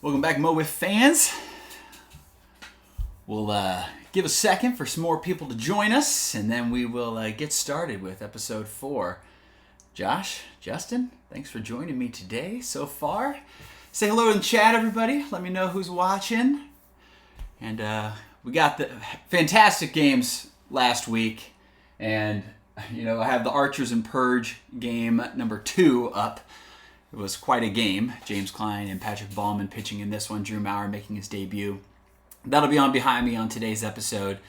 Welcome back, MO WIFF fans. We'll give a second for some more people to join us, and then we will get started with episode 4. Josh, Justin, thanks for joining me today so far. Say hello in the chat, everybody. Let me know who's watching. And we got the fantastic games last week, and I have the Archers and Purge game number 2 up. It was quite a game. James Klein and Patrick Ballman pitching in this one. Drew Maurer making his debut. That'll be on behind me on today's episode.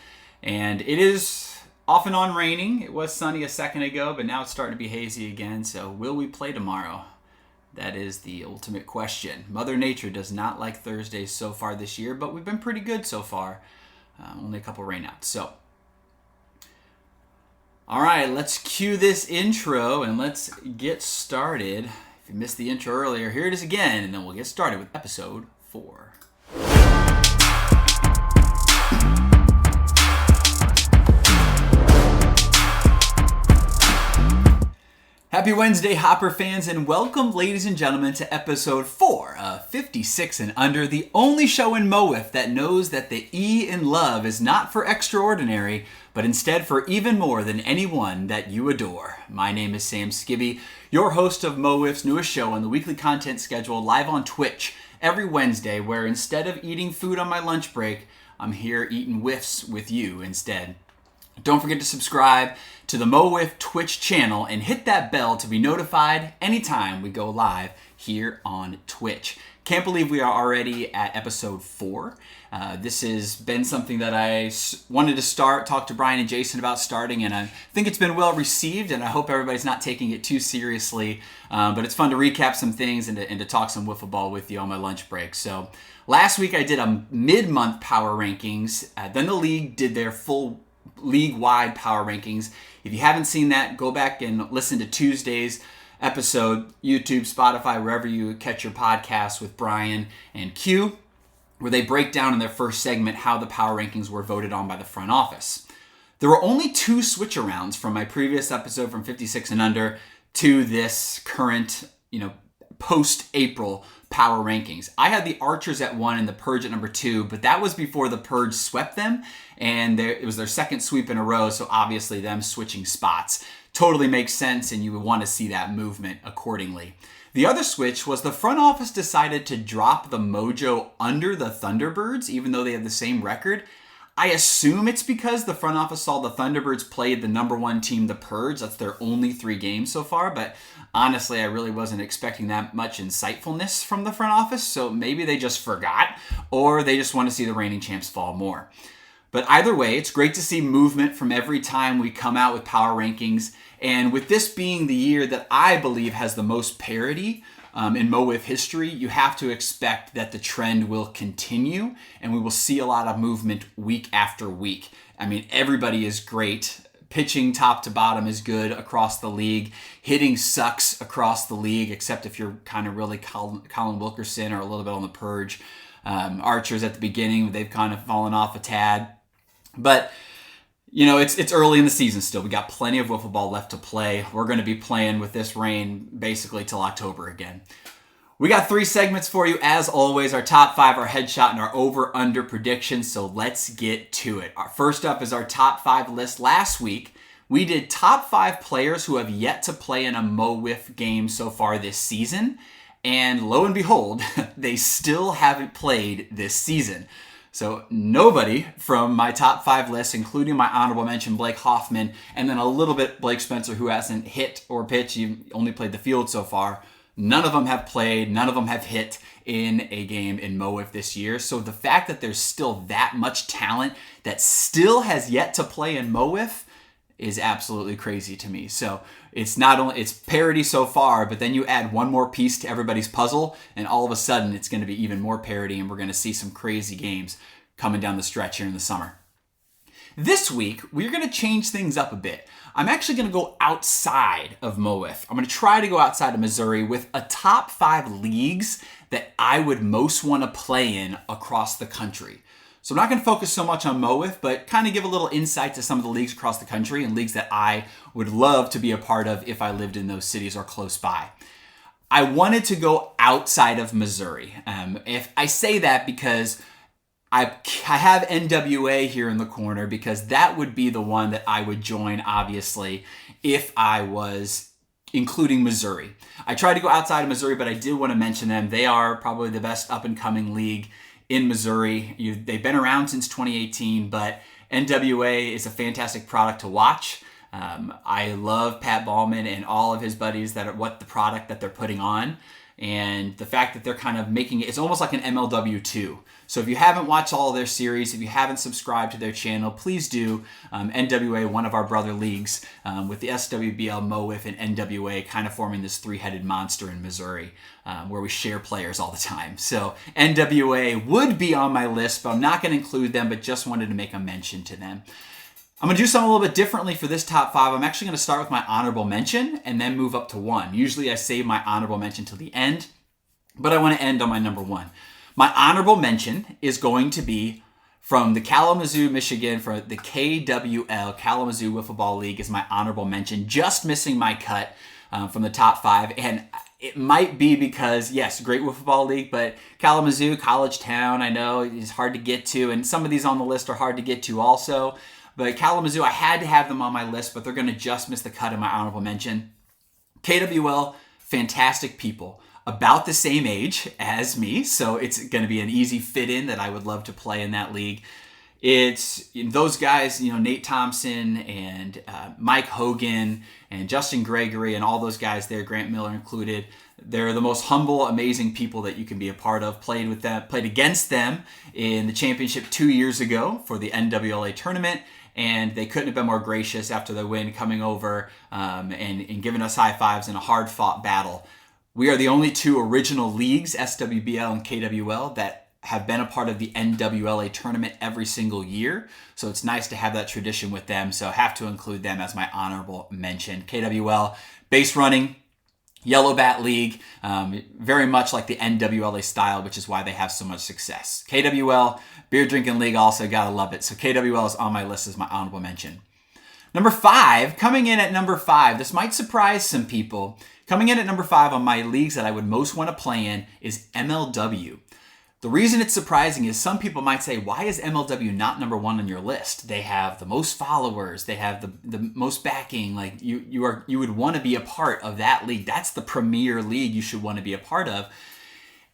And it is off and on raining. It was sunny a second ago, but now it's starting to be hazy again. So will we play tomorrow? That is the ultimate question. Mother Nature does not like Thursdays so far this year, but we've been pretty good so far. Only a couple rainouts. So, all right, let's cue this intro and let's get started. If you missed the intro earlier, here it is again, and then we'll get started with episode 4. Happy Wednesday, Hopper fans, and welcome, ladies and gentlemen, to episode 4 of 56 and Under, the only show in MO WIFF that knows that the E in love is not for extraordinary, but instead for even more than anyone that you adore. My name is Sam Skibbe, your host of MO WIFF's newest show on the weekly content schedule live on Twitch every Wednesday, where instead of eating food on my lunch break, I'm here eating whiffs with you instead. Don't forget to subscribe to the MO WIFF Twitch channel and hit that bell to be notified anytime we go live here on Twitch. Can't believe we are already at episode 4. This has been something that I wanted to talk to Brian and Jason about starting, and I think it's been well received, and I hope everybody's not taking it too seriously. But it's fun to recap some things and to talk some wiffle ball with you on my lunch break. So last week I did a mid-month power rankings. Then the league did their full league-wide power rankings. If you haven't seen that, go back and listen to Tuesday's episode, YouTube, Spotify, wherever you catch your podcasts with Brian and Q, where they break down in their first segment how the power rankings were voted on by the front office. There were only 2 switch-arounds from my previous episode from 56 and Under to this current, post-April power rankings. I had the Archers at 1 and the Purge at number 2, but that was before the Purge swept them, and it was their second sweep in a row, so obviously them switching spots totally makes sense, and you would want to see that movement accordingly. The other switch was the front office decided to drop the mojo under the Thunderbirds, even though they have the same record. I assume it's because the front office saw the Thunderbirds played the number 1 team, the Purge. That's their only 3 games so far, but honestly, I really wasn't expecting that much insightfulness from the front office, so maybe they just forgot, or they just want to see the reigning champs fall more. But either way, it's great to see movement from every time we come out with power rankings, and with this being the year that I believe has the most parity in MO WIFF history, you have to expect that the trend will continue, and we will see a lot of movement week after week. I mean, everybody is great. Pitching top to bottom is good across the league. Hitting sucks across the league, except if you're kind of really Colin Wilkerson or a little bit on the Purge. Archers at the beginning, they've kind of fallen off a tad. But, it's early in the season still. We got plenty of wiffle ball left to play. We're going to be playing with this rain basically till October again. We got 3 segments for you, as always. Our top 5, our headshot, and our over-under predictions, so let's get to it. First up is our top 5 list. Last week, we did top 5 players who have yet to play in a MO WIFF game so far this season, and lo and behold, they still haven't played this season. So nobody from my top 5 list, including my honorable mention, Blake Hoffman, and then a little bit Blake Spencer, who hasn't hit or pitched, he only played the field so far. None of them have played, none of them have hit in a game in MO WIFF this year. So the fact that there's still that much talent that still has yet to play in MO WIFF is absolutely crazy to me. So it's not only, it's parity so far, but then you add one more piece to everybody's puzzle, and all of a sudden it's going to be even more parity, and we're going to see some crazy games coming down the stretch here in the summer. This week, we're going to change things up a bit. I'm actually going to go outside of MO WIFF. I'm going to try to go outside of Missouri with a top 5 leagues that I would most want to play in across the country. So I'm not going to focus so much on MO WIFF, but kind of give a little insight to some of the leagues across the country and leagues that I would love to be a part of if I lived in those cities or close by. I wanted to go outside of Missouri. If I say that because I have NWA here in the corner, because that would be the one that I would join, obviously, if I was including Missouri. I tried to go outside of Missouri, but I did want to mention them. They are probably the best up-and-coming league in Missouri. They've been around since 2018, but NWA is a fantastic product to watch. I love Pat Ballman and all of his buddies what the product that they're putting on. And the fact that they're kind of making it's almost like an MLW2. So if you haven't watched all of their series, if you haven't subscribed to their channel, please do. NWA, one of our brother leagues, with the SWBL, MO WIFF, and NWA kind of forming this three-headed monster in Missouri, where we share players all the time. So NWA would be on my list, but I'm not going to include them, but just wanted to make a mention to them. I'm going to do something a little bit differently for this top 5. I'm actually going to start with my honorable mention and then move up to 1. Usually I save my honorable mention till the end, but I want to end on my number 1. My honorable mention is going to be from the Kalamazoo, Michigan, for the KWL, Kalamazoo Wiffle Ball League is my honorable mention, just missing my cut from the top 5. And it might be because, yes, great Wiffle Ball League, but Kalamazoo, college town, I know is hard to get to, and some of these on the list are hard to get to also. But Kalamazoo, I had to have them on my list, but they're going to just miss the cut in my honorable mention. KWL, fantastic people. About the same age as me, so it's going to be an easy fit-in that I would love to play in that league. It's those guys, Nate Thompson and Mike Hogan and Justin Gregory and all those guys there, Grant Miller included. They're the most humble, amazing people that you can be a part of. Played against them in the championship 2 years ago for the NWLA tournament. And they couldn't have been more gracious after the win, coming over and giving us high fives in a hard-fought battle. We are the only 2 original leagues, SWBL and KWL, that have been a part of the NWLA tournament every single year. So it's nice to have that tradition with them. So I have to include them as my honorable mention. KWL, base running, Yellow Bat League, very much like the NWLA style, which is why they have so much success. KWL, Beer Drinking League, also gotta love it. So KWL is on my list as my honorable mention. Number 5, coming in at number 5, this might surprise some people. Coming in at number 5 on my leagues that I would most want to play in is MLW. The reason it's surprising is some people might say, why is MLW not number 1 on your list? They have the most followers, they have the most backing. Like you would want to be a part of that league. That's the premier league you should want to be a part of.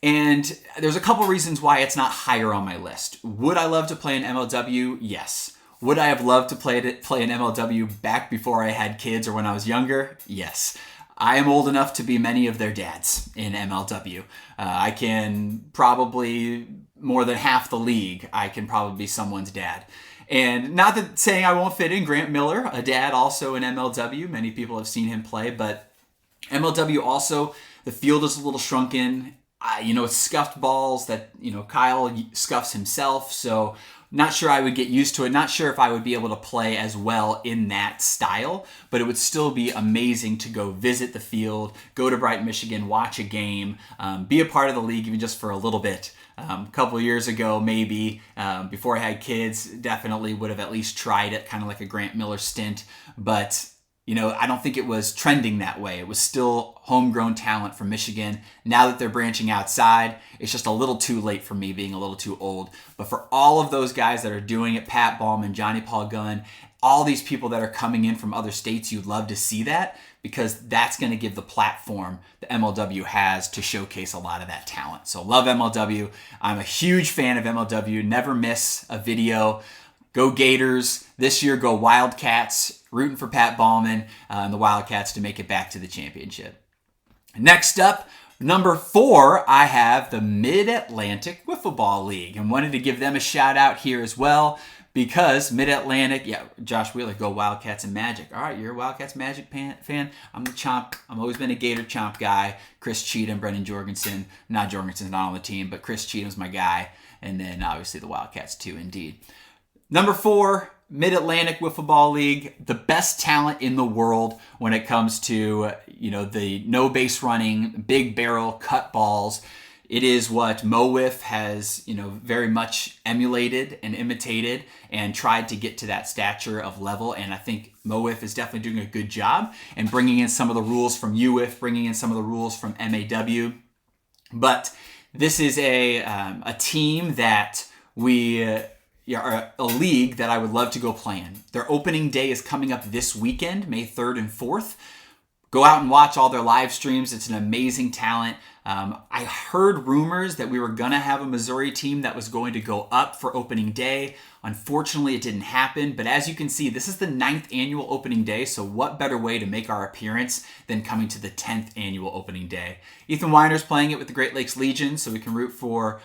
And there's a couple reasons why it's not higher on my list. Would I love to play in MLW? Yes. Would I have loved to play in MLW back before I had kids or when I was younger? Yes. I am old enough to be many of their dads in MLW. I can probably, more than half the league, I can probably be someone's dad. And not that saying I won't fit in, Grant Miller, a dad also in MLW. Many people have seen him play, but MLW also, the field is a little shrunken. It's scuffed balls that, Kyle scuffs himself, so not sure I would get used to it. Not sure if I would be able to play as well in that style, but it would still be amazing to go visit the field, go to Brighton, Michigan, watch a game, be a part of the league even just for a little bit. A couple of years ago, maybe, before I had kids, definitely would have at least tried it, kind of like a Grant Miller stint, but I don't think it was trending that way. It was still homegrown talent from Michigan. Now that they're branching outside, it's just a little too late for me, being a little too old. But for all of those guys that are doing it, Pat Ballman, Johnny Paul Gunn, all these people that are coming in from other states, you'd love to see that, because that's going to give the platform the MLW has to showcase a lot of that talent. So love MLW. I'm a huge fan of MLW. Never miss a video. Go Gators. This year, go Wildcats. Rooting for Pat Ballman and the Wildcats to make it back to the championship. Next up, number 4, I have the Mid-Atlantic Wiffle Ball League, and wanted to give them a shout out here as well, because Mid-Atlantic, Josh Wheeler, go Wildcats and Magic. All right, you're a Wildcats Magic fan. I'm the Chomp. I've always been a Gator Chomp guy. Chris Cheatham, Brendan Jorgensen. Jorgensen's not on the team, but Chris Cheatham's my guy. And then obviously the Wildcats too, indeed. Number 4, Mid-Atlantic Wiffle Ball League, the best talent in the world when it comes to, the no base running, big barrel cut balls. It is what MO WIFF has, very much emulated and imitated and tried to get to that stature of level. And I think MO WIFF is definitely doing a good job and bringing in some of the rules from UWIF, bringing in some of the rules from MAW. But this is a team that we are a league that I would love to go play in. Their opening day is coming up this weekend, May 3rd and 4th. Go out and watch all their live streams. It's an amazing talent. I heard rumors that we were going to have a Missouri team that was going to go up for opening day. Unfortunately, it didn't happen. But as you can see, this is the 9th annual opening day. So what better way to make our appearance than coming to the 10th annual opening day? Ethan Weiner's playing it with the Great Lakes Legion. So we can root for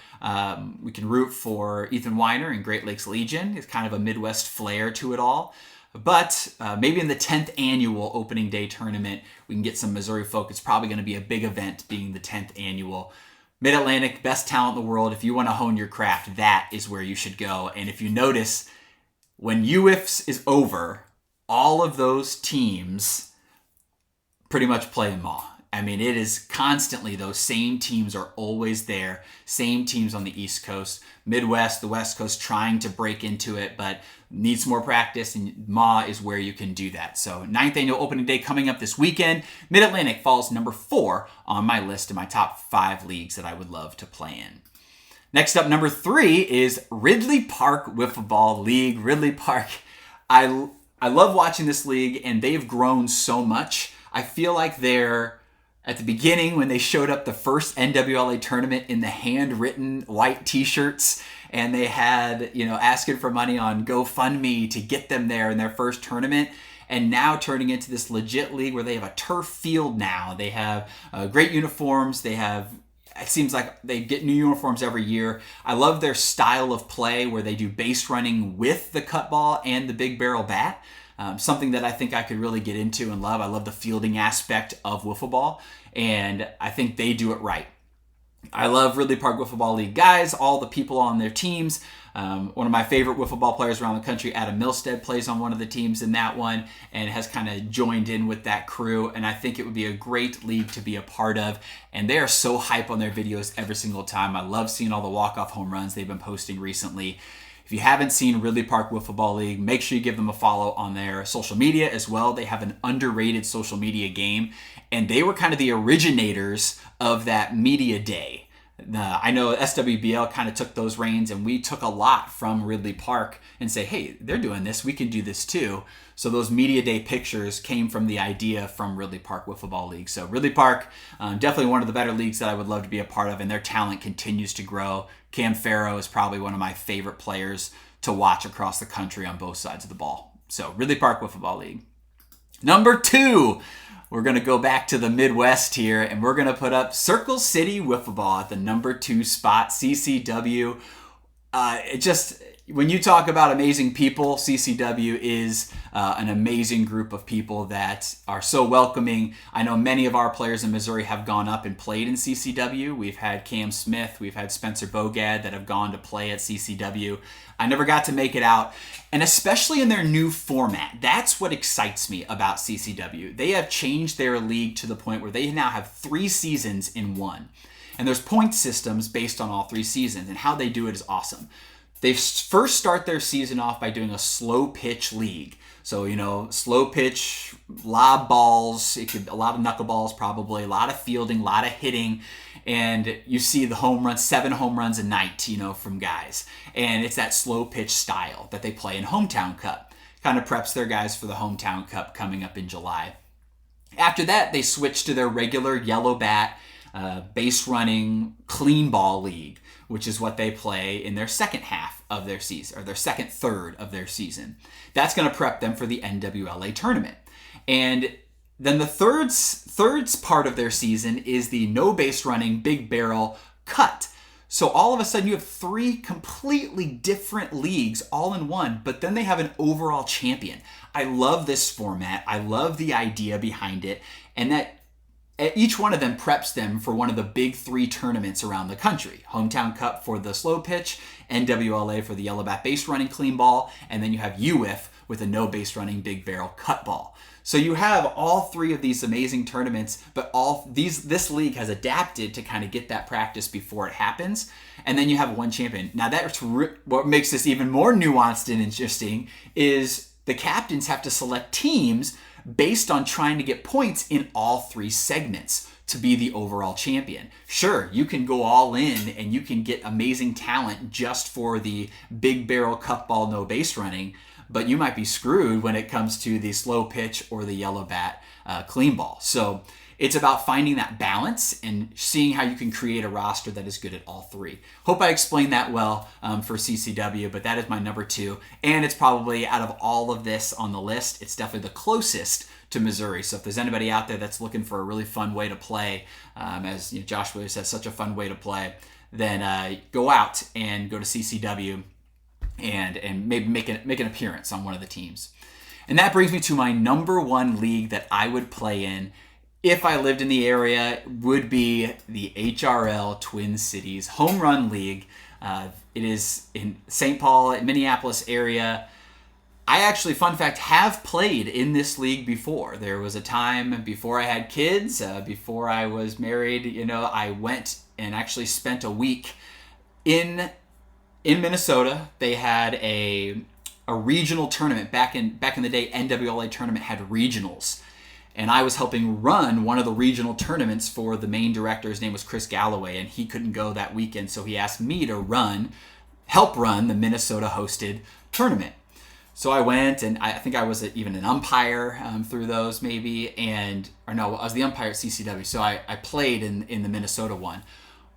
Ethan Weiner and Great Lakes Legion. It's kind of a Midwest flair to it all. But maybe in the 10th annual opening day tournament, we can get some Missouri folk. It's probably going to be a big event being the 10th annual. Mid-Atlantic, best talent in the world. If you want to hone your craft, that is where you should go. And if you notice, when UWIFs is over, all of those teams pretty much play in MAW. I mean, it is constantly, those same teams are always there. Same teams on the East Coast. Midwest, the West Coast trying to break into it, but needs more practice, and MAW is where you can do that. So 9th annual opening day coming up this weekend. Mid-Atlantic falls number 4 on my list of my top 5 leagues that I would love to play in. Next up, number 3 is Ridley Park Wiffle Ball League. Ridley Park, I love watching this league, and they've grown so much. I feel like they're at the beginning when they showed up the first NWLA tournament in the handwritten white t-shirts, and they had, asking for money on GoFundMe to get them there in their first tournament, and now turning into this legit league where they have a turf field now. They have great uniforms. It seems like they get new uniforms every year. I love their style of play where they do base running with the cut ball and the big barrel bat. Something that I think I could really get into and love. I love the fielding aspect of wiffle ball, and I think they do it right. I love Ridley Park Wiffle Ball League guys, all the people on their teams. One of my favorite wiffle ball players around the country, Adam Milstead, plays on one of the teams in that one and has kind of joined in with that crew, and I think it would be a great league to be a part of, and they are so hype on their videos every single time. I love seeing all the walk-off home runs they've been posting recently. If you haven't seen Ridley Park Wiffle Ball League, make sure you give them a follow on their social media as well. They have an underrated social media game, and they were kind of the originators of that media day. I know SWBL kind of took those reins, and we took a lot from Ridley Park and say, hey, they're doing this, we can do this too. So those media day pictures came from the idea from Ridley Park Wiffle Ball League. So Ridley Park, definitely one of the better leagues that I would love to be a part of, and their talent continues to grow. Cam Farrow is probably one of my favorite players to watch across the country on both sides of the ball. So Ridley Park Wiffle Ball League. Number 2, we're going to go back to the Midwest here, and we're going to put up Circle City Wiffle Ball at the number 2 spot, CCW. When you talk about amazing people, CCW is an amazing group of people that are so welcoming. I know many of our players in Missouri have gone up and played in CCW. We've had Cam Smith, we've had Spencer Bogad that have gone to play at CCW. I never got to make it out, and especially in their new format. That's what excites me about CCW. They have changed their league to the point where they now have 3 seasons in one. And there's point systems based on all 3 seasons, and how they do it is awesome. They first start their season off by doing a slow pitch league. So, slow pitch, lob balls, a lot of knuckleballs probably, a lot of fielding, a lot of hitting. And you see the home runs, 7 home runs a night, from guys. And it's that slow pitch style that they play in Hometown Cup. Kind of preps their guys for the Hometown Cup coming up in July. After that, they switch to their regular yellow bat, base running, clean ball league, which is what they play in their second half of their season, or their second third of their season. That's going to prep them for the NWLA tournament. And then the third part of their season is the no base running, big barrel cut. So all of a sudden you have 3 completely different leagues all in one, but then they have an overall champion. I love this format. I love the idea behind it, and that each one of them preps them for one of the big 3 tournaments around the country. Hometown Cup for the slow pitch, NWLA for the yellow bat base running clean ball, and then you have UWIF, with a no base running big barrel cut ball. So you have all three of these amazing tournaments, but this league has adapted to kind of get that practice before it happens. And then you have one champion. Now that's what makes this even more nuanced and interesting is the captains have to select teams based on trying to get points in all three segments to be the overall champion. Sure, you can go all in and you can get amazing talent just for the big barrel cut ball no base running, but you might be screwed when it comes to the slow pitch or the yellow bat clean ball. So it's about finding that balance and seeing how you can create a roster that is good at all three. Hope I explained that well for CCW, but that is my number 2. And it's probably, out of all of this on the list, it's definitely the closest to Missouri. So if there's anybody out there that's looking for a really fun way to play, as you know, Josh Williams says, such a fun way to play, then go out and go to CCW and maybe make an appearance on one of the teams. And that brings me to my number 1 league that I would play in if I lived in the area, would be the HRL Twin Cities Home Run League. It is in St. Paul, Minneapolis area. I actually, fun fact, have played in this league before. There was a time before I had kids, before I was married, I went and actually spent a week in Minnesota. They had a regional tournament back in the day. NWLA tournament had regionals, and I was helping run one of the regional tournaments for the main director. His name was Chris Galloway, and he couldn't go that weekend, so he asked me to help run the Minnesota hosted tournament. So I went, and I think I was even an umpire through those, maybe, I was the umpire at CCW. So I played in the Minnesota one.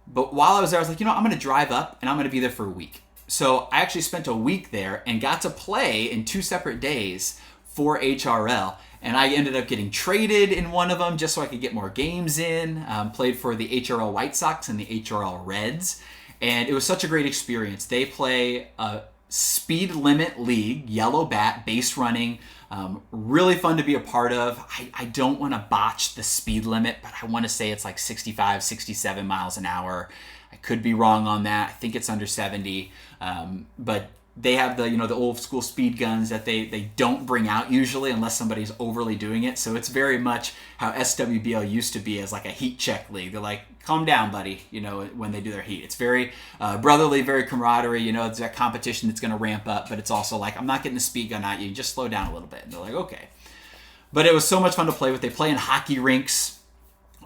But while I was there, I was like, I'm going to drive up, and I'm going to be there for a week. So I actually spent a week there and got to play in 2 separate days for HRL. And I ended up getting traded in one of them just so I could get more games in. Played for the HRL White Sox and the HRL Reds. And it was such a great experience. They play a speed limit league, yellow bat, base running. Really fun to be a part of. I don't want to botch the speed limit, but I want to say it's like 65, 67 miles an hour. I could be wrong on that. I think it's under 70. But they have the old school speed guns that they don't bring out usually unless somebody's overly doing it. So it's very much how SWBL used to be as like a heat check league. They're like, calm down, buddy, when they do their heat. It's very brotherly, very camaraderie. It's that competition that's going to ramp up, but it's also like, I'm not getting the speed gun at you. Just slow down a little bit. And they're like, okay. But it was so much fun to play with. They play in hockey rinks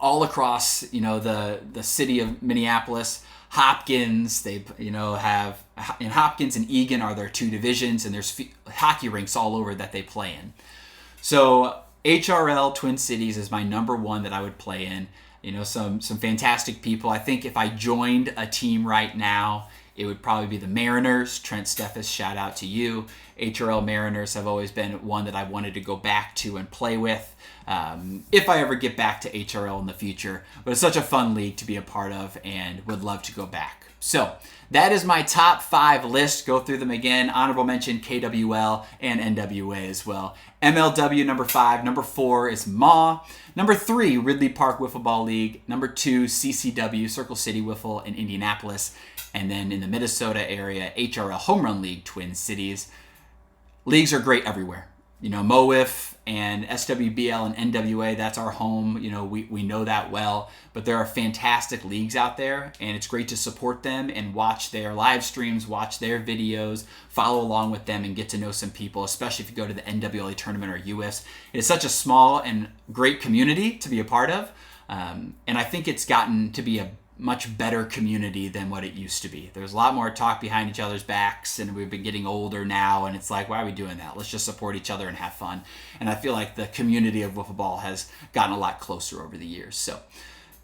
all across, the city of Minneapolis. Hopkins, they have in Hopkins and Egan are their 2 divisions, and there's hockey rinks all over that they play in. So HRL Twin Cities is my number 1 that I would play in. Some fantastic people. I think if I joined a team right now, it would probably be the Mariners. Trent Steffes, shout out to you. HRL Mariners have always been one that I wanted to go back to and play with if I ever get back to HRL in the future. But it's such a fun league to be a part of and would love to go back. So that is my top 5 list. Go through them again. Honorable mention KWL and NWA as well. MLW number 5. Number 4 is MO. Number 3, Ridley Park Wiffle Ball League. Number 2, CCW, Circle City Wiffle in Indianapolis. And then in the Minnesota area, HRL Home Run League, Twin Cities. Leagues are great everywhere. MO WIFF and SWBL and NWA, that's our home. We know that well. But there are fantastic leagues out there, and it's great to support them and watch their live streams, watch their videos, follow along with them, and get to know some people, especially if you go to the NWA tournament or US. It's such a small and great community to be a part of. And I think it's gotten to be a much better community than what it used to be. There's a lot more talk behind each other's backs, and we've been getting older now, and it's like, why are we doing that? Let's just support each other and have fun. And I feel like the community of Wiffle Ball has gotten a lot closer over the years. So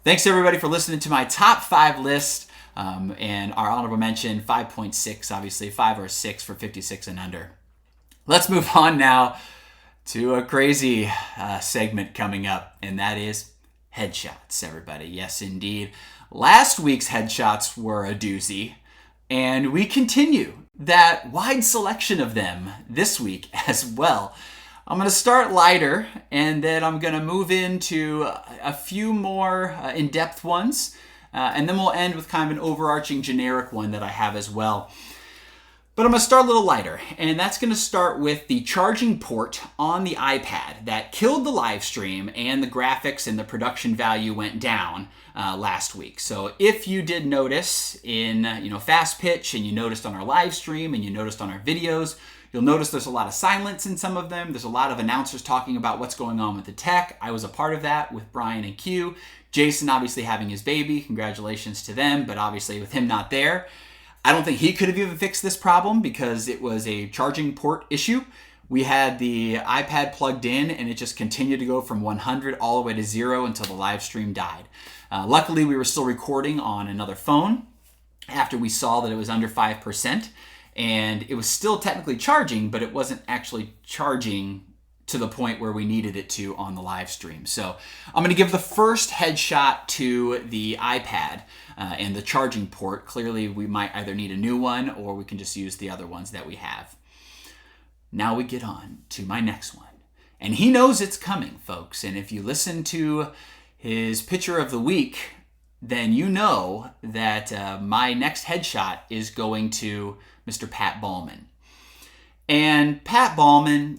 thanks everybody for listening to my top 5 list, and our honorable mention 5.6, obviously 5 or 6 for 56 and under. Let's move on now to a crazy segment coming up, and that is headshots, everybody. Yes, indeed. Last week's headshots were a doozy, and we continue that wide selection of them this week as well. I'm going to start lighter, and then I'm going to move into a few more in-depth ones, and then we'll end with kind of an overarching generic one that I have as well. But I'm going to start a little lighter, and that's going to start with the charging port on the iPad that killed the live stream, and the graphics and the production value went down last week. So if you did notice in Fast Pitch, and you noticed on our live stream, and you noticed on our videos, you'll notice there's a lot of silence in some of them. There's a lot of announcers talking about what's going on with the tech. I was a part of that with Brian and Q. Jason obviously having his baby. Congratulations to them, but obviously with him not there, I don't think he could have even fixed this problem because it was a charging port issue. We had the iPad plugged in and it just continued to go from 100 all the way to 0 until the live stream died. Luckily, we were still recording on another phone after we saw that it was under 5%, and it was still technically charging, but it wasn't actually charging to the point where we needed it to on the live stream. So I'm going to give the first headshot to the iPad and the charging port. Clearly, we might either need a new one or we can just use the other ones that we have. Now we get on to my next one. And he knows it's coming, folks. And if you listen to his picture of the week, then you know that my next headshot is going to Mr. Pat Ballman. And Pat Ballman,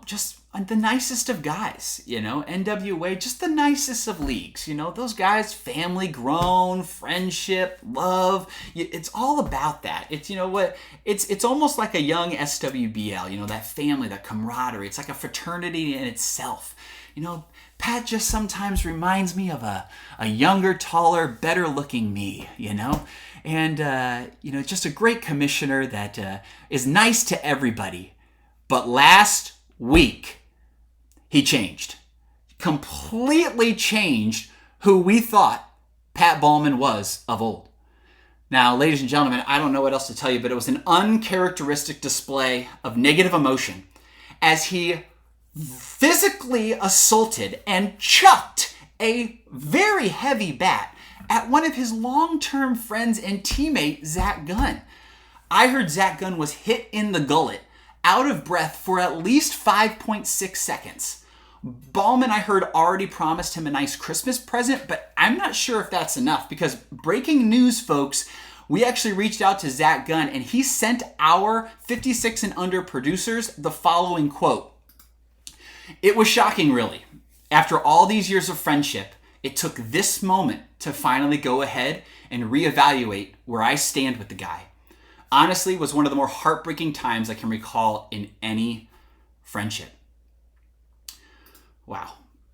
just the nicest of guys, NWA, just the nicest of leagues, those guys, family grown, friendship, love, it's all about that. It's, it's almost like a young SWBL, that family, that camaraderie. It's like a fraternity in itself. Pat just sometimes reminds me of a younger, taller, better looking me, and, just a great commissioner that is nice to everybody. But last week, he changed. Completely changed who we thought Pat Ballman was of old. Now, ladies and gentlemen, I don't know what else to tell you, but it was an uncharacteristic display of negative emotion as he physically assaulted and chucked a very heavy bat at one of his long-term friends and teammate, Zach Gunn. I heard Zach Gunn was hit in the gullet, out of breath for at least 5.6 seconds. Ballman, I heard, already promised him a nice Christmas present, but I'm not sure if that's enough because breaking news, folks, we actually reached out to Zach Gunn and he sent our 56 and under producers the following quote. It was shocking, really. After all these years of friendship, it took this moment to finally go ahead and reevaluate where I stand with the guy. Honestly, was one of the more heartbreaking times I can recall in any friendship. Wow.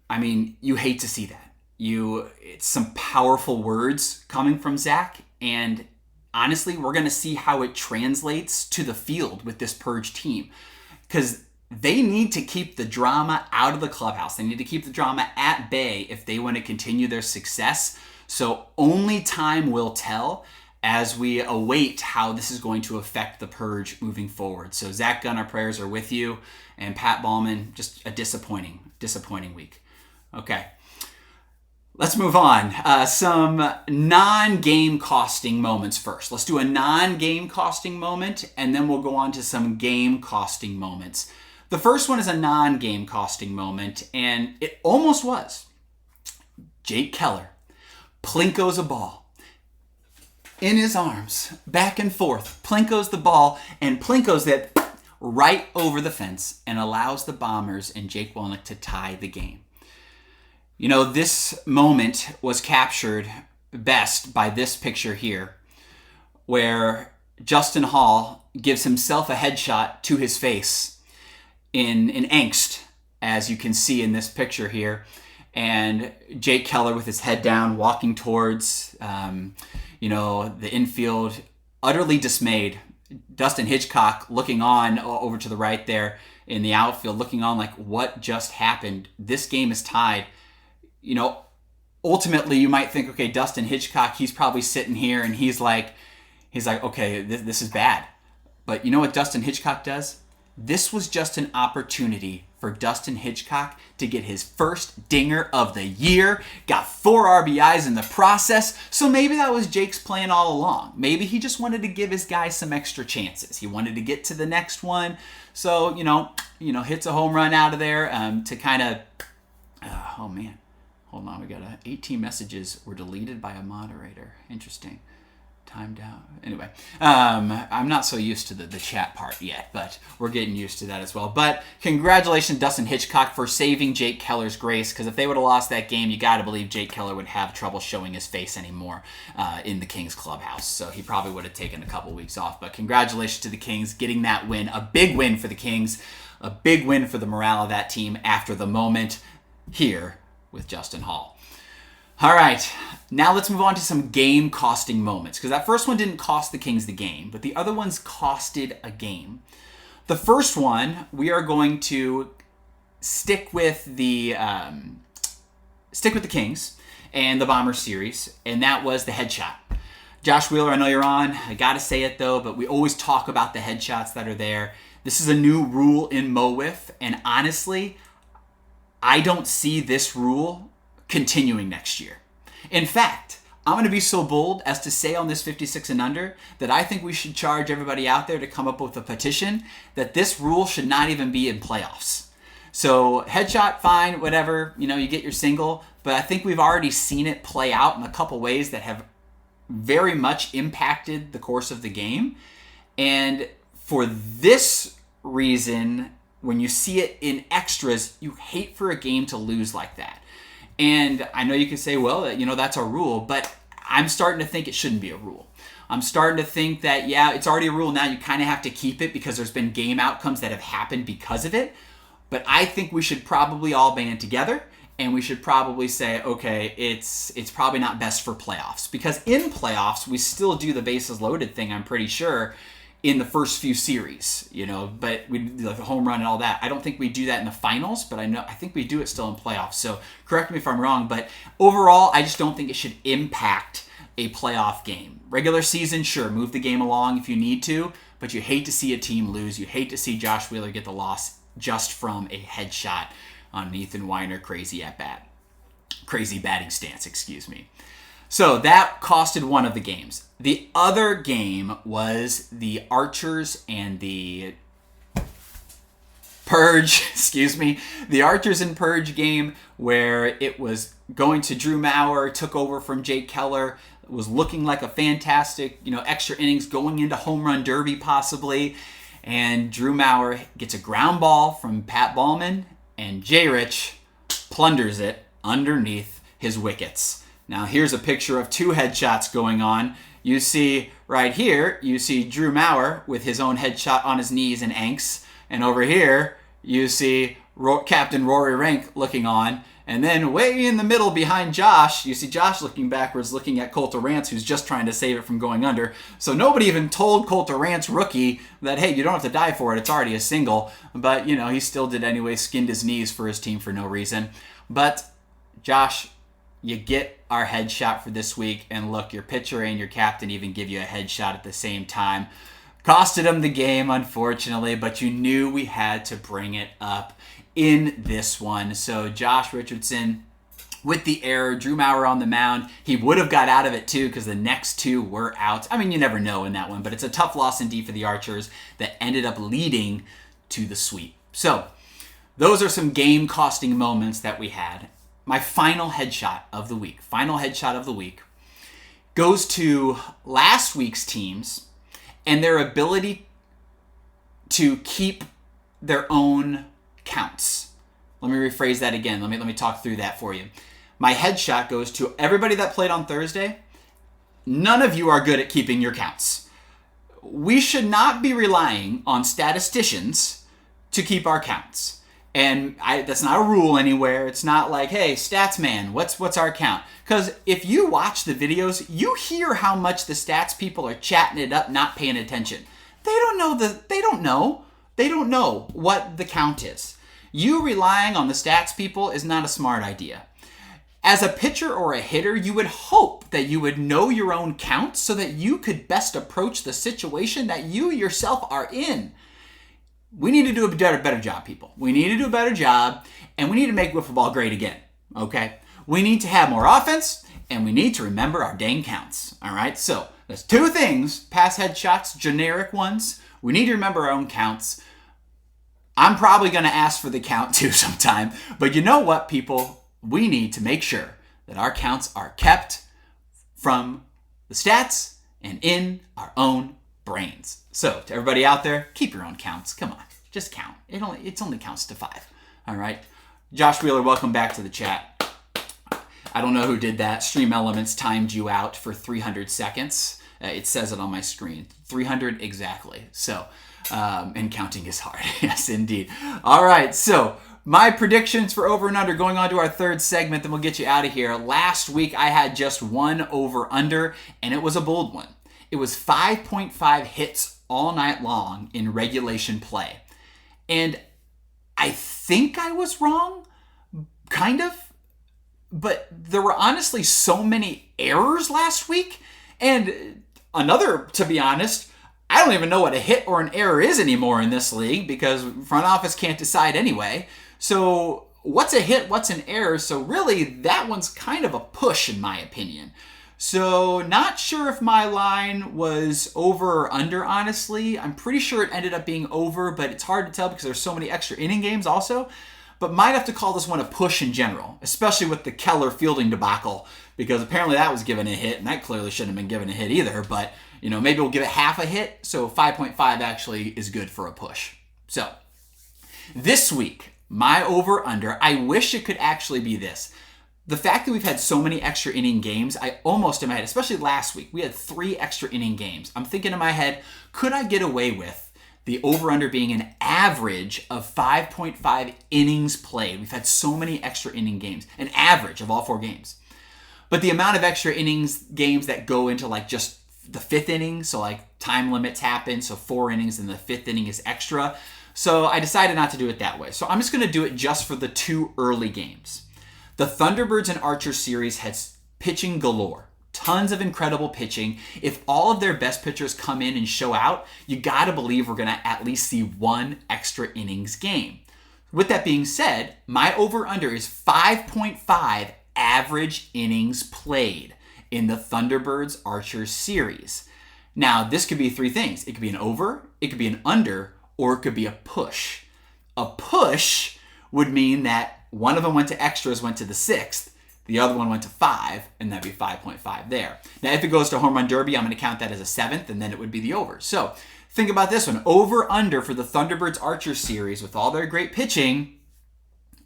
I mean, you hate to see that. It's some powerful words coming from Zach, and honestly, we're going to see how it translates to the field with this Purge team, because they need to keep the drama out of the clubhouse. They need to keep the drama at bay if they want to continue their success. So only time will tell as we await how this is going to affect the Purge moving forward. So Zach Gunn, our prayers are with you, and Pat Ballman, just a disappointing week. Okay, let's move on. Some non-game costing moments first. Let's do a non-game costing moment, and then we'll go on to some game costing moments. The first one is a non-game costing moment, and it almost was. Jake Keller plinkos a ball in his arms, back and forth, plinkos the ball, and plinkos it right over the fence and allows the Bombers and Jake Welnick to tie the game. This moment was captured best by this picture here, where Justin Hall gives himself a headshot to his face in angst, as you can see in this picture here, and Jake Keller with his head down, walking towards the infield, utterly dismayed. Dustin Hitchcock looking on over to the right there in the outfield, looking on like, what just happened? This game is tied. Ultimately you might think, okay, Dustin Hitchcock, he's probably sitting here and he's like, okay, this is bad. But you know what Dustin Hitchcock does? This was just an opportunity for Dustin Hitchcock to get his first dinger of the year, got 4 RBIs in the process, so maybe that was Jake's plan all along. Maybe he just wanted to give his guy some extra chances. He wanted to get to the next one, so, hits a home run out of there to kind of, oh man, hold on, we got 18 messages were deleted by a moderator. Interesting. Timed out. Anyway, I'm not so used to the chat part yet, but we're getting used to that as well. But congratulations, Dustin Hitchcock, for saving Jake Keller's grace, because if they would have lost that game, you got to believe Jake Keller would have trouble showing his face anymore in the Kings clubhouse. So he probably would have taken a couple weeks off. But congratulations to the Kings getting that win. A big win for the Kings. A big win for the morale of that team after the moment here with Justin Hall. All right, now let's move on to some game-costing moments, because that first one didn't cost the Kings the game, but the other ones costed a game. The first one, we are going to stick with the Kings and the Bombers series, and that was the headshot. Josh Wheeler, I know you're on. I got to say it, though, but we always talk about the headshots that are there. This is a new rule in MO WIFF, and honestly, I don't see this rule continuing next year. In fact, I'm going to be so bold as to say on this 56 and under that I think we should charge everybody out there to come up with a petition that this rule should not even be in playoffs. So headshot, fine, whatever, you get your single, but I think we've already seen it play out in a couple ways that have very much impacted the course of the game. And for this reason, when you see it in extras, you hate for a game to lose like that. And I know you can say, well, that's a rule, but I'm starting to think it shouldn't be a rule. I'm starting to think that, yeah, it's already a rule now. You kind of have to keep it because there's been game outcomes that have happened because of it. But I think we should probably all band together, and we should probably say, okay, it's probably not best for playoffs. Because in playoffs, we still do the bases loaded thing, I'm pretty sure, in the first few series, but we do the home run and all that. I don't think we do that in the finals, but I think we do it still in playoffs. So correct me if I'm wrong, but overall, I just don't think it should impact a playoff game. Regular season, sure, move the game along if you need to, but you hate to see a team lose. You hate to see Josh Wheeler get the loss just from a headshot on an Ethan Weiner crazy batting stance, excuse me. So that costed one of the games. The other game was the Archers and the Purge, the Archers and Purge game where it was going to Drew Maurer, took over from Jake Keller, was looking like a fantastic, extra innings going into home run derby possibly. And Drew Maurer gets a ground ball from Pat Ballman, and J. Rich plunders it underneath his wickets. Now here's a picture of two headshots going on. You see right here, you see Drew Maurer with his own headshot on his knees and anks. And over here, you see Captain Rory Rank looking on. And then way in the middle behind Josh, you see Josh looking backwards, looking at Colter Rance, who's just trying to save it from going under. So nobody even told Colter Rance, rookie, that, hey, you don't have to die for it. It's already a single. But, he still did anyway, skinned his knees for his team for no reason. But, Josh, you get our headshot for this week. And look, your pitcher and your captain even give you a headshot at the same time. Costed him the game, unfortunately, but you knew we had to bring it up in this one. So Josh Richardson with the error, Drew Maurer on the mound. He would have got out of it too because the next two were out. I mean, you never know in that one, but it's a tough loss indeed for the Archers that ended up leading to the sweep. So those are some game-costing moments that we had. My final headshot of the week goes to last week's teams and their ability to keep their own counts. Let me rephrase that again. Let me talk through that for you. My headshot goes to everybody that played on Thursday. None of you are good at keeping your counts. We should not be relying on statisticians to keep our counts. And that's not a rule anywhere. It's not like, hey, stats man, what's our count? Because if you watch the videos, you hear how much the stats people are chatting it up, not paying attention. They don't know what the count is. You relying on the stats people is not a smart idea. As a pitcher or a hitter, you would hope that you would know your own count so that you could best approach the situation that you yourself are in. We need to do a better job, people. We need to do a better job, and we need to make wiffle ball great again, okay? We need to have more offense, and we need to remember our dang counts, all right? So there's two things, pass headshots, generic ones. We need to remember our own counts. I'm probably going to ask for the count too sometime, but you know what, people? We need to make sure that our counts are kept from the stats and in our own brains. So to everybody out there, keep your own counts. Come on, just count. It only counts to 5. All right. Josh Wheeler, welcome back to the chat. I don't know who did that. Stream Elements timed you out for 300 seconds. It says it on my screen. 300 exactly. So, and counting is hard. Yes, indeed. All right. So my predictions for over and under, going on to our third segment, then we'll get you out of here. Last week I had just one over under, and it was a bold one. It was 5.5 hits all night long in regulation play. And I think I was wrong, kind of. But there were honestly so many errors last week. And another, to be honest, I don't even know what a hit or an error is anymore in this league because front office can't decide anyway. So what's a hit, what's an error? So really, that one's kind of a push in my opinion. So not sure if my line was over or under, honestly. I'm pretty sure it ended up being over, but it's hard to tell because there's so many extra inning games also. But might have to call this one a push in general, especially with the Keller fielding debacle, because apparently that was given a hit, and that clearly shouldn't have been given a hit either. But, maybe we'll give it half a hit, so 5.5 actually is good for a push. So, this week, my over-under, I wish it could actually be this. The fact that we've had so many extra inning games, I almost in my head, especially last week, we had 3 extra inning games. I'm thinking in my head, could I get away with the over-under being an average of 5.5 innings played? We've had so many extra inning games, an average of all 4 games. But the amount of extra innings games that go into like just the 5th inning, so like time limits happen, so 4 innings and the 5th inning is extra. So I decided not to do it that way. So I'm just going to do it just for the 2 early games. The Thunderbirds and Archers series has pitching galore. Tons of incredible pitching. If all of their best pitchers come in and show out, you got to believe we're going to at least see 1 extra innings game. With that being said, my over-under is 5.5 average innings played in the Thunderbirds Archers series. Now, this could be 3 things. It could be an over, it could be an under, or it could be a push. A push would mean that one of them went to extras, went to the 6th. The other one went to 5, and that'd be 5.5 there. Now, if it goes to Home Run Derby, I'm going to count that as a 7th, and then it would be the over. So think about this one. Over-under for the Thunderbirds Archers series with all their great pitching,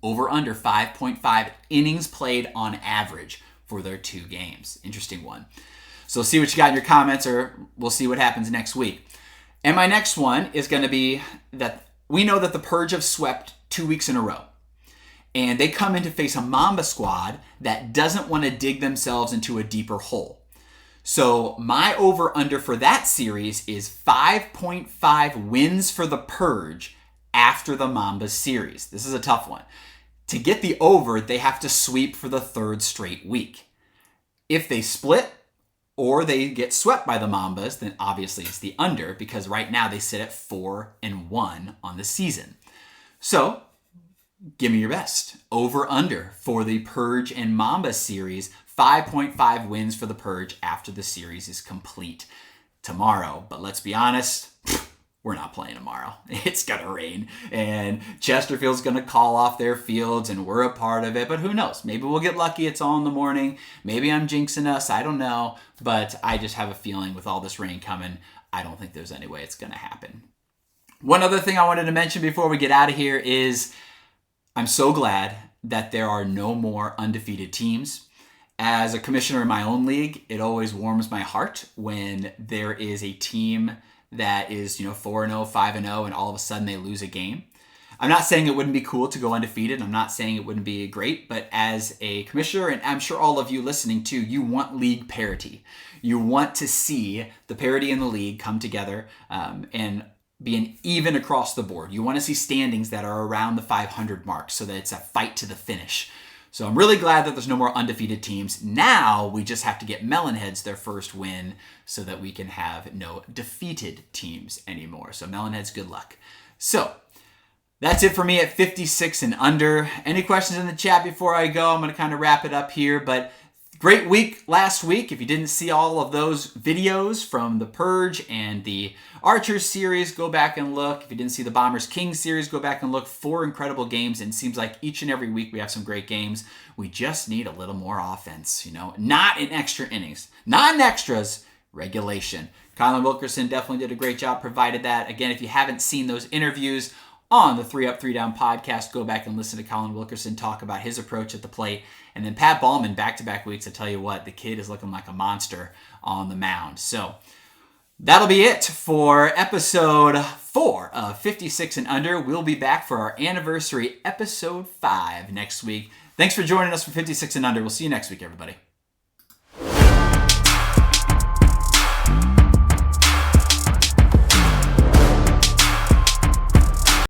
over-under 5.5 innings played on average for their 2 games. Interesting one. So see what you got in your comments, or we'll see what happens next week. And my next one is going to be that we know that the Purge have swept 2 weeks in a row. And they come in to face a Mamba squad that doesn't want to dig themselves into a deeper hole. So my over-under for that series is 5.5 wins for the Purge after the Mamba series. This is a tough one. To get the over, they have to sweep for the 3rd straight week. If they split or they get swept by the Mambas, then obviously it's the under because right now they sit at 4-1 on the season. So give me your best. Over-under for the Purge and Mamba series. 5.5 wins for the Purge after the series is complete tomorrow. But let's be honest, we're not playing tomorrow. It's going to rain. And Chesterfield's going to call off their fields, and we're a part of it. But who knows? Maybe we'll get lucky. It's all in the morning. Maybe I'm jinxing us. I don't know. But I just have a feeling with all this rain coming, I don't think there's any way it's going to happen. One other thing I wanted to mention before we get out of here is I'm so glad that there are no more undefeated teams. As a commissioner in my own league, it always warms my heart when there is a team that is, 4-0, 5-0, and all of a sudden they lose a game. I'm not saying it wouldn't be cool to go undefeated. I'm not saying it wouldn't be great, but as a commissioner, and I'm sure all of you listening too, you want league parity. You want to see the parity in the league come together and being even across the board. You want to see standings that are around the 500 mark so that it's a fight to the finish. So I'm really glad that there's no more undefeated teams. Now we just have to get Melonheads their first win so that we can have no defeated teams anymore. So Melonheads, good luck. So that's it for me at 56 and under. Any questions in the chat before I go? I'm going to kind of wrap it up here, but great week last week. If you didn't see all of those videos from the Purge and the Archers series, go back and look. If you didn't see the Bombers Kings series, go back and look. 4 incredible games, and it seems like each and every week we have some great games. We just need a little more offense, not in extra innings, not in extras, regulation. Colin Wilkerson definitely did a great job, provided that. Again, if you haven't seen those interviews on the 3 Up, 3 Down podcast, go back and listen to Colin Wilkerson talk about his approach at the plate. And then Pat Ballman, back-to-back weeks, I tell you what, the kid is looking like a monster on the mound. So that'll be it for episode 4 of 56 and Under. We'll be back for our anniversary episode 5 next week. Thanks for joining us for 56 and Under. We'll see you next week, everybody.